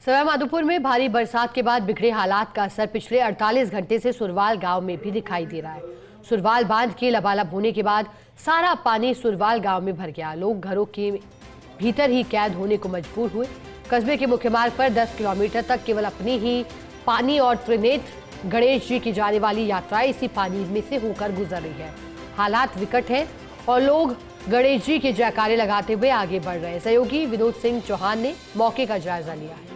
सवाई माधोपुर में भारी बरसात के बाद बिगड़े हालात का असर पिछले 48 घंटे से सुरवाल गांव में भी दिखाई दे रहा है। सुरवाल बांध के लबालब होने के बाद सारा पानी सुरवाल गांव में भर गया। लोग घरों के भीतर ही कैद होने को मजबूर हुए। कस्बे के मुख्य मार्ग पर 10 किलोमीटर तक केवल अपनी ही पानी और त्रिनेत्र गणेश जी की जाने वाली यात्राएं इसी पानी में से होकर गुजर रही है। हालात विकट है और लोग गणेश जी के जयकारे लगाते हुए आगे बढ़ रहे हैं। सहयोगी विनोद सिंह चौहान ने मौके का जायजा लिया है।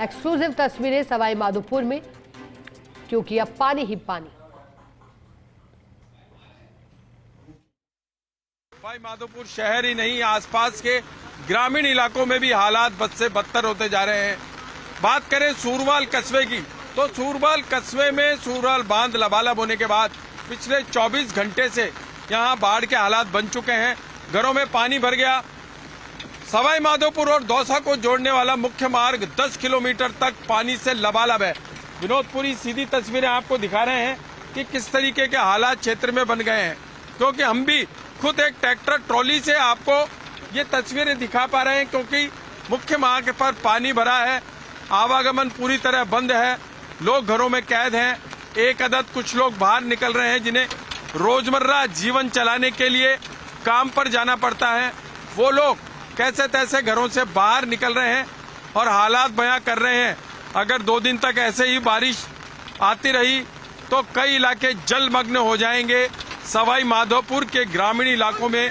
एक्सक्लूसिव तस्वीरें सवाई माधोपुर में, क्योंकि अब पानी ही पानी। सवाई माधोपुर शहर ही नहीं, आसपास के ग्रामीण इलाकों में भी हालात बद से बदतर होते जा रहे हैं। बात करें सूरवाल कस्बे की, तो सूरवाल कस्बे में सूरवाल बांध लबालब होने के बाद पिछले 24 घंटे से यहां बाढ़ के हालात बन चुके हैं। घरों में पानी भर गया। सवाई माधोपुर और दौसा को जोड़ने वाला मुख्य मार्ग 10 किलोमीटर तक पानी से लबालब है। विनोदपुरी सीधी तस्वीरें आपको दिखा रहे हैं कि किस तरीके के हालात क्षेत्र में बन गए हैं, क्योंकि हम भी खुद एक ट्रैक्टर ट्रॉली से आपको ये तस्वीरें दिखा पा रहे हैं, क्योंकि मुख्य मार्ग पर पानी भरा है, आवागमन पूरी तरह बंद है, लोग घरों में कैद हैं। एक अदद कुछ लोग बाहर निकल रहे हैं जिन्हें रोजमर्रा जीवन चलाने के लिए काम पर जाना पड़ता है। वो लोग कैसे तैसे घरों से बाहर निकल रहे हैं और हालात बयां कर रहे हैं। अगर 2 दिन तक ऐसे ही बारिश आती रही तो कई इलाके जलमग्न हो जाएंगे। सवाई माधोपुर के ग्रामीण इलाकों में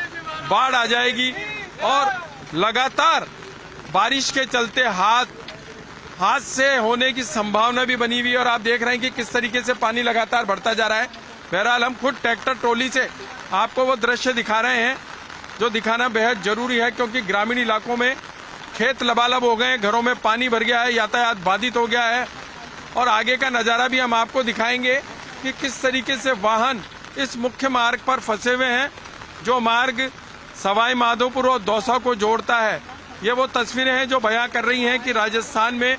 बाढ़ आ जाएगी और लगातार बारिश के चलते हादसे होने की संभावना भी बनी हुई है। और आप देख रहे हैं कि किस तरीके से पानी लगातार बढ़ता जा रहा है। बहरहाल हम खुद ट्रैक्टर ट्रॉली से आपको वो दृश्य दिखा रहे हैं जो दिखाना बेहद जरूरी है, क्योंकि ग्रामीण इलाकों में खेत लबालब हो गए हैं, घरों में पानी भर गया है, यातायात बाधित हो गया है। और आगे का नजारा भी हम आपको दिखाएंगे कि किस तरीके से वाहन इस मुख्य मार्ग पर फंसे हुए हैं, जो मार्ग सवाई माधोपुर और दौसा को जोड़ता है। ये वो तस्वीरें हैं जो बयां कर रही हैं कि राजस्थान में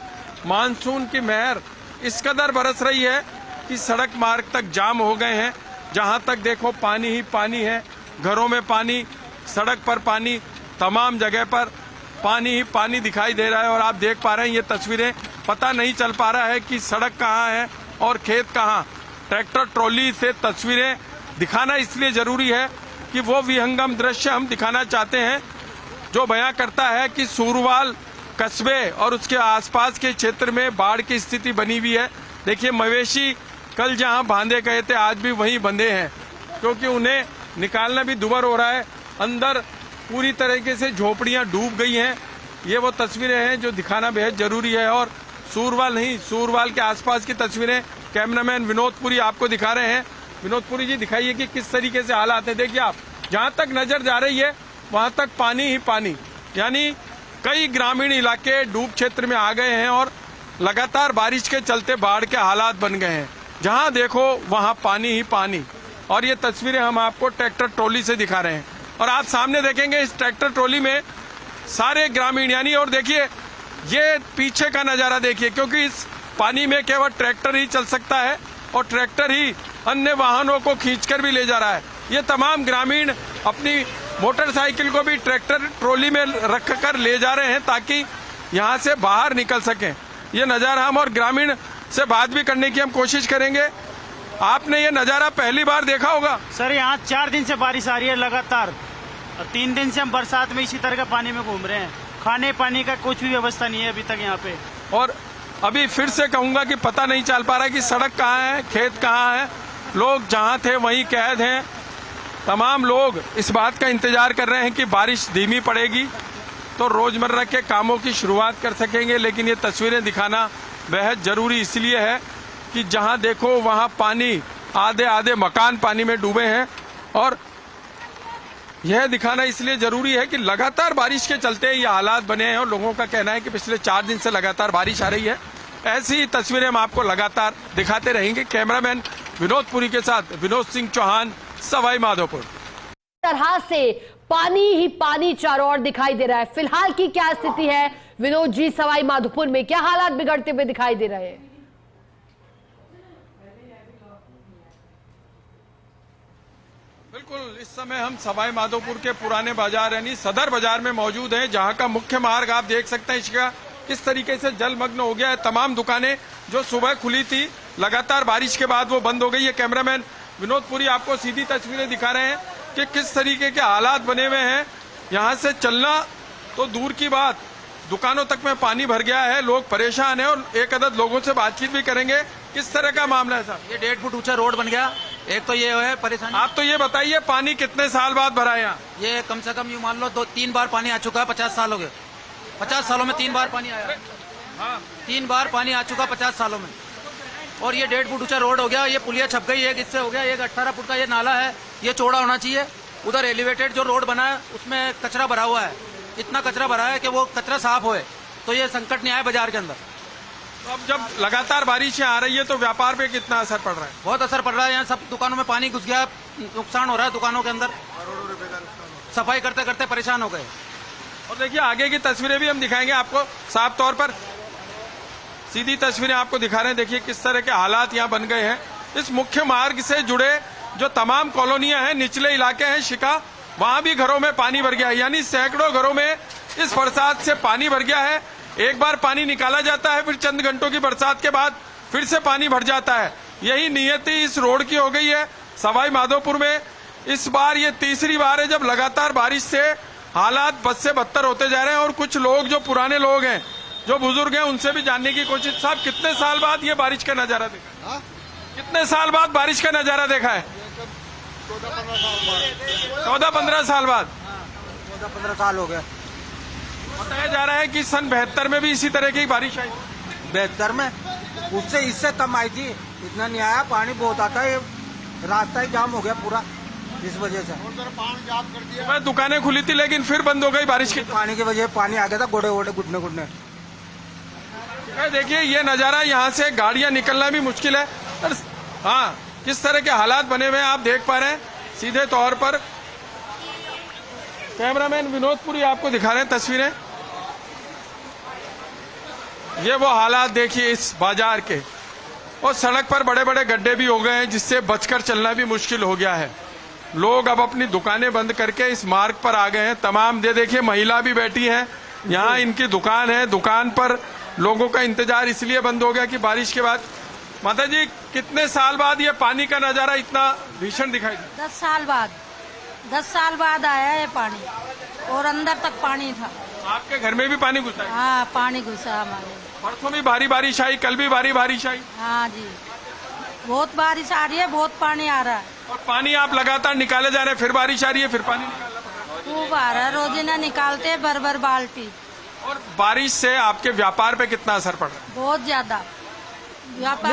मानसून की मेहर इस कदर बरस रही है कि सड़क मार्ग तक जाम हो गए हैं। जहां तक देखो पानी ही पानी है, घरों में पानी, सड़क पर पानी, तमाम जगह पर पानी ही पानी दिखाई दे रहा है। और आप देख पा रहे हैं ये तस्वीरें, पता नहीं चल पा रहा है कि सड़क कहाँ है और खेत कहाँ। ट्रैक्टर ट्रॉली से तस्वीरें दिखाना इसलिए जरूरी है कि वो विहंगम दृश्य हम दिखाना चाहते हैं जो बयां करता है कि सूरवाल कस्बे और उसके आसपास के क्षेत्र में बाढ़ की स्थिति बनी हुई है। देखिए, मवेशी कल जहां बांधे गए थे आज भी वहीं बंधे हैं, क्योंकि उन्हें निकालना भी दुभर हो रहा है। अंदर पूरी तरीके से झोपड़ियां डूब गई हैं। ये वो तस्वीरें हैं जो दिखाना बेहद जरूरी है। और सूरवाल नहीं, सूरवाल के आसपास की तस्वीरें कैमरामैन विनोदपुरी आपको दिखा रहे हैं। विनोदपुरी जी, दिखाइए कि किस तरीके से हालात है। देखिए, आप जहां तक नजर जा रही है वहां तक पानी ही पानी, यानी कई ग्रामीण इलाके डूब क्षेत्र में आ गए हैं और लगातार बारिश के चलते बाढ़ के हालात बन गए हैं। जहां देखो वहां पानी ही पानी। और ये तस्वीरें हम आपको ट्रैक्टर ट्रॉली से दिखा रहे हैं। और आप सामने देखेंगे इस ट्रैक्टर ट्रॉली में सारे ग्रामीण, यानी, और देखिए ये पीछे का नजारा देखिए, क्योंकि इस पानी में केवल ट्रैक्टर ही चल सकता है और ट्रैक्टर ही अन्य वाहनों को खींचकर भी ले जा रहा है। ये तमाम ग्रामीण अपनी मोटरसाइकिल को भी ट्रैक्टर ट्रॉली में रखकर ले जा रहे हैं ताकि यहाँ से बाहर निकल सकें। ये नजारा हम और ग्रामीण से बात भी करने की हम कोशिश करेंगे। आपने ये नजारा पहली बार देखा होगा? सर, यहाँ 4 दिन से बारिश आ रही है लगातार, और 3 दिन से हम बरसात में इसी तरह का पानी में घूम रहे हैं। खाने पानी का कुछ भी व्यवस्था नहीं है अभी तक यहाँ पे। और अभी फिर से कहूंगा कि पता नहीं चल पा रहा है कि सड़क कहाँ है, खेत कहाँ है। लोग जहाँ थे वहीं कैद हैं। तमाम लोग इस बात का इंतजार कर रहे हैं कि बारिश धीमी पड़ेगी तो रोजमर्रा के कामों की शुरुआत कर सकेंगे। लेकिन ये तस्वीरें दिखाना बेहद जरूरी इसलिए है कि जहां देखो वहां पानी, आधे आधे मकान पानी में डूबे हैं। और यह दिखाना इसलिए जरूरी है कि लगातार बारिश के चलते ये हालात बने हैं और लोगों का कहना है कि पिछले 4 दिन से लगातार बारिश आ रही है। ऐसी ही तस्वीरें हम आपको लगातार दिखाते रहेंगे। कैमरामैन विनोदपुरी के साथ विनोद सिंह चौहान, सवाई माधोपुर। तरह से पानी ही पानी चारों ओर दिखाई दे रहा है। फिलहाल की क्या स्थिति है विनोद जी, सवाई माधोपुर में क्या हालात बिगड़ते हुए दिखाई दे रहे हैं? बिल्कुल। बिल्कुल, इस समय हम सवाई माधोपुर के पुराने बाजार यानी सदर बाजार में मौजूद हैं, जहां का मुख्य मार्ग आप देख सकते हैं इसका किस तरीके से जलमग्न हो गया है। तमाम दुकानें जो सुबह खुली थी लगातार बारिश के बाद वो बंद हो गई है। कैमरामैन विनोद पुरी आपको सीधी तस्वीरें दिखा रहे हैं कि किस तरीके के हालात बने हुए हैं। यहाँ से चलना तो दूर की बात, दुकानों तक में पानी भर गया है, लोग परेशान हैं और एक अदद लोगों से बातचीत भी करेंगे। किस तरह का मामला है साहब? ये 1.5 फुट ऊंचा रोड बन गया। एक तो ये है परेशानी। आप तो ये बताइए पानी कितने साल बाद भरा है यहाँ? ये कम से कम यूँ मान लो 2-3 बार पानी आ चुका है। 50 साल हो गए। 50 सालों में 3 बार पानी आया। हाँ, 3 बार पानी आ चुका 50 सालों में। और ये 1.5 फुट ऊंचा रोड हो गया। ये पुलिया छप गई। एक इससे हो गया। एक 18 फुट का ये नाला है, ये चौड़ा होना चाहिए। उधर एलिवेटेड जो रोड बना है उसमें कचरा भरा हुआ है। इतना कचरा भरा है कि वो कचरा साफ होए तो ये संकट नहीं आए बाजार के अंदर। तो अब जब लगातार बारिशें आ रही है तो व्यापार पे कितना असर पड़ रहा है? बहुत असर पड़ रहा है। यहाँ सब दुकानों में पानी घुस गया, नुकसान हो रहा है दुकानों के अंदर। सफाई करते करते परेशान हो गए। और देखिए आगे की तस्वीरें भी हम दिखाएंगे आपको साफ तौर पर। सीधी तस्वीरें आपको दिखा रहे हैं। देखिए किस तरह के हालात यहाँ बन गए हैं। इस मुख्य मार्ग से जुड़े जो तमाम कॉलोनियां हैं, निचले इलाके हैं शिका, वहां भी घरों में पानी भर गया है। यानी सैकड़ों घरों में इस बरसात से पानी भर गया है। एक बार पानी निकाला जाता है, फिर चंद घंटों की बरसात के बाद फिर से पानी भर जाता है। यही नियति इस रोड की हो गई है सवाई माधोपुर में। इस बार ये तीसरी बार है जब लगातार बारिश से हालात बद से बदतर होते जा रहे हैं। और कुछ लोग जो पुराने लोग हैं, जो बुजुर्ग हैं, उनसे भी जानने की कोशिश। साहब कितने साल बाद ये बारिश का नजारा देखा? कितने साल बाद बारिश का नजारा देखा है? 14-15 साल बाद। 14-15 साल हो गया। बताया जा रहा है कि सन 72 में भी इसी तरह की बारिश आई। 72 में उससे इससे कम आई थी। इतना नहीं आया। पानी बहुत आता है। रास्ता ही जाम हो गया पूरा इस वजह से। मैं दुकानें खुली थी लेकिन फिर बंद हो गई बारिश की। पानी की वजह पानी आ गया था। गोडे गोडे घुटने घुटने। देखिए ये नजारा, यहाँ से गाड़ियां निकलना भी मुश्किल है। और हाँ, किस तरह के हालात बने हुए हैं आप देख पा रहे हैं सीधे तौर पर। कैमरामैन विनोद पुरी आपको दिखा रहे हैं तस्वीरें। ये वो हालात देखिए इस बाजार के। और सड़क पर बड़े बड़े गड्ढे भी हो गए हैं जिससे बचकर चलना भी मुश्किल हो गया है। लोग अब अपनी दुकानें बंद करके इस मार्ग पर आ गए हैं। तमाम देखिए महिला भी बैठी है, यहाँ इनकी दुकान है। दुकान पर लोगों का इंतजार इसलिए बंद हो गया कि बारिश के बाद। माता जी कितने साल बाद ये पानी का नजारा इतना भीषण दिखाई दिया? 10 साल बाद। 10 साल बाद आया है पानी और अंदर तक पानी था। आपके घर में भी पानी घुसा है? हाँ, पानी घुसा हमारे। परसों भी भारी बारिश आई, कल भी भारी बारिश आई। हाँ जी, बहुत बारिश आ रही है, बहुत पानी आ रहा है। और पानी आप लगातार निकाले जा रहे हैं, फिर बारिश आ रही है, फिर पानी निकालना पड़ रहा है। खूब आ रहा है। रोजाना निकालते भर बाल्टी। और बारिश से आपके व्यापार पे कितना असर पड़ रहा है? बहुत ज्यादा व्यापार